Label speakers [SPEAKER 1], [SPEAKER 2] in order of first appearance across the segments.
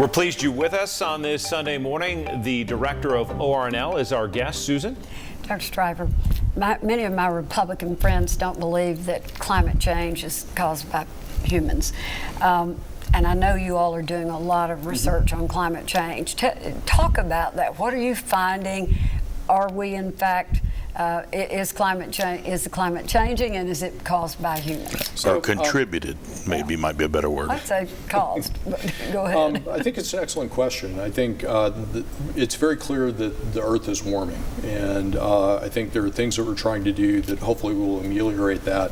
[SPEAKER 1] We're pleased you're with us on this Sunday morning. The director of ORNL is our guest, Susan.
[SPEAKER 2] Dr. Streiffer, many of my Republican friends don't believe that climate change is caused by humans. And I know you all are doing a lot of research on climate change. Talk about that. What are you finding? Are we, in fact, is the climate changing, and is it caused by humans?
[SPEAKER 3] So contributed, maybe might be a better word.
[SPEAKER 2] I'd say caused, but go ahead.
[SPEAKER 4] I think it's an excellent question. I think it's very clear that the Earth is warming, and I think there are things that we're trying to do that hopefully will ameliorate that.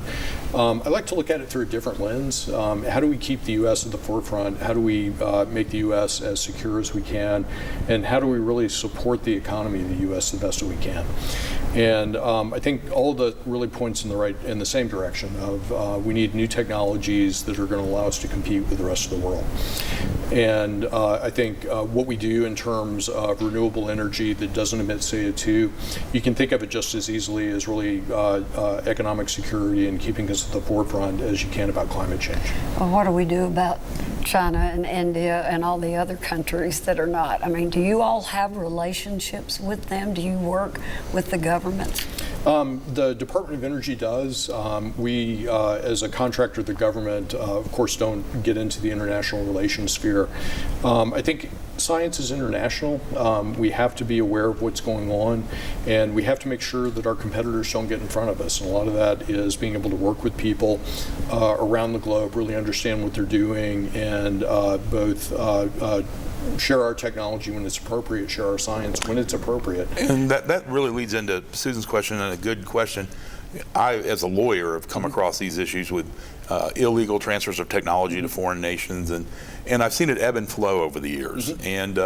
[SPEAKER 4] I like to look at it through a different lens. How do we keep the U.S. at the forefront? How do we make the U.S. as secure as we can? And how do we really support the economy of the U.S. the best that we can? And I think all of that really points in the same direction of we need new technologies that are going to allow us to compete with the rest of the world. And I think what we do in terms of renewable energy that doesn't emit CO2, you can think of it just as easily as really economic security and keeping us at the forefront as you can about climate change.
[SPEAKER 2] Well, what do we do about China and India and all the other countries that are not? I mean, do you all have relationships with them? Do you work with the governments?
[SPEAKER 4] The Department of Energy does. We, as a contractor of the government, of course, don't get into the international relations sphere. I think science is international. We have to be aware of what's going on, and we have to make sure that our competitors don't get in front of us. And a lot of that is being able to work with people around the globe, really understand what they're doing, and both share our technology when it's appropriate, share our science when it's appropriate.
[SPEAKER 3] And that really leads into Susan's question, and a good question. I, as a lawyer, have come across these issues with illegal transfers of technology to foreign nations, and I've seen it ebb and flow over the years. And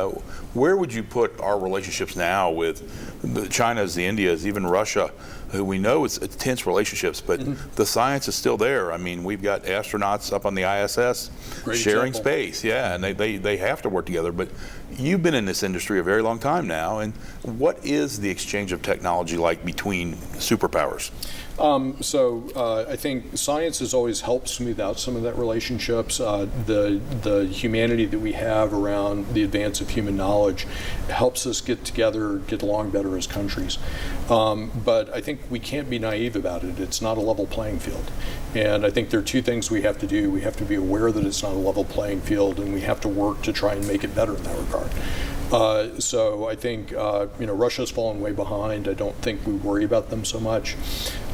[SPEAKER 3] where would you put our relationships now with the China's, the India's, even Russia, who we know it's tense relationships, but the science is still there. I mean, we've got astronauts up on the ISS sharing space, and they have to work together. But you've been in this industry a very long time now, and what is the exchange of technology like between superpowers?
[SPEAKER 4] I think science has always helped smooth out some of that relationships. The humanity that we have around the advance of human knowledge helps us get together, get along better as countries. But I think we can't be naive about it. It's not a level playing field. And I think there are two things we have to do. We have to be aware that it's not a level playing field, and we have to work to try and make it better in that regard. So I think Russia's fallen way behind. I don't think we worry about them so much,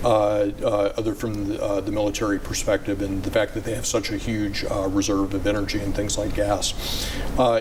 [SPEAKER 4] other from the military perspective and the fact that they have such a huge reserve of energy and things like gas.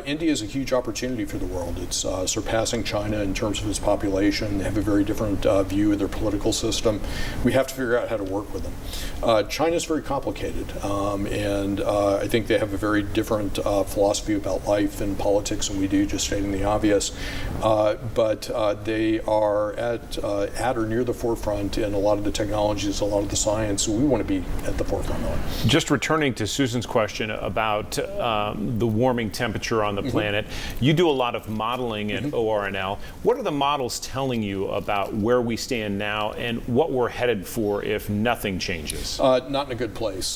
[SPEAKER 4] India is a huge opportunity for the world. It's surpassing China in terms of its population. They have a very different view of their political system. We have to figure out how to work with them. China's very complicated, and I think they have a very different philosophy about life and politics than we do, just stating the obvious. But they are at or near the forefront in a lot of the technologies, a lot of the science. So we want to be at the forefront of it.
[SPEAKER 1] Just returning to Susan's question about the warming temperature on the planet, you do a lot of modeling at ORNL. What are the models telling you about where we stand now and what we're headed for if nothing changes?
[SPEAKER 4] Not in a good place.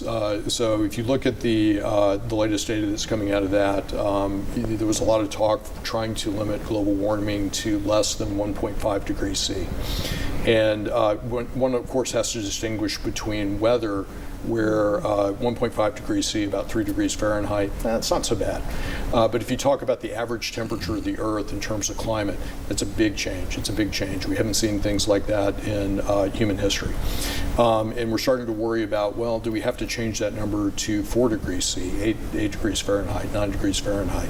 [SPEAKER 4] So if you look at the latest data that's coming out of that, there was a lot of talk trying to limit global warming to less than 1.5 degrees C. And one, of course, has to distinguish between weather, where 1.5 degrees C, about 3 degrees Fahrenheit, that's not so bad. But if you talk about the average temperature of the Earth in terms of climate, it's a big change. It's a big change. We haven't seen things like that in human history. And we're starting to worry about, well, do we have to change that number to 4 degrees C, 8 degrees Fahrenheit, 9 degrees Fahrenheit?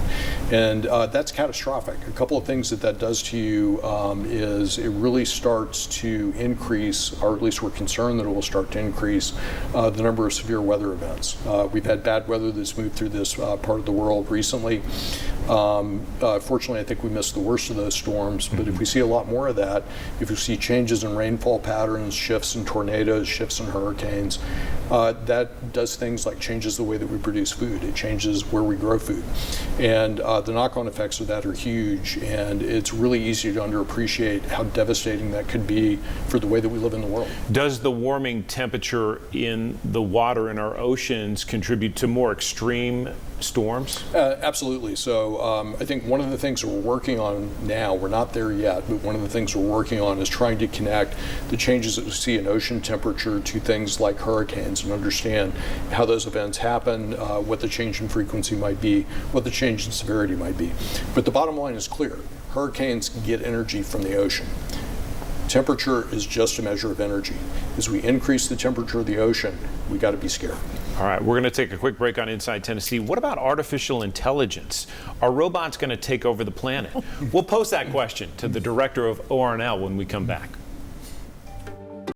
[SPEAKER 4] And that's catastrophic. A couple of things that does to you is it really starts to increase, or at least we're concerned that it will start to increase, the number of severe weather events. We've had bad weather that's moved through this part of the world recently. Fortunately, I think we missed the worst of those storms, but if we see a lot more of that, if we see changes in rainfall patterns, shifts in tornadoes, shifts in hurricanes, that does things like changes the way that we produce food. It changes where we grow food. And the knock-on effects of that are huge, and it's really easy to underappreciate how devastating that could be for the way that we live in the world.
[SPEAKER 1] Does the warming temperature in the water in our oceans contribute to more extreme storms?
[SPEAKER 4] Absolutely. So I think one of the things that we're working on now, we're not there yet, but one of the things we're working on is trying to connect the changes that we see in ocean temperature to things like hurricanes and understand how those events happen, what the change in frequency might be, what the change in severity might be. But the bottom line is clear. Hurricanes get energy from the ocean. Temperature is just a measure of energy. As we increase the temperature of the ocean, we got to be scared.
[SPEAKER 1] All right, we're going to take a quick break on Inside Tennessee. What about artificial intelligence? Are robots going to take over the planet? We'll pose that question to the director of ORNL when we come back.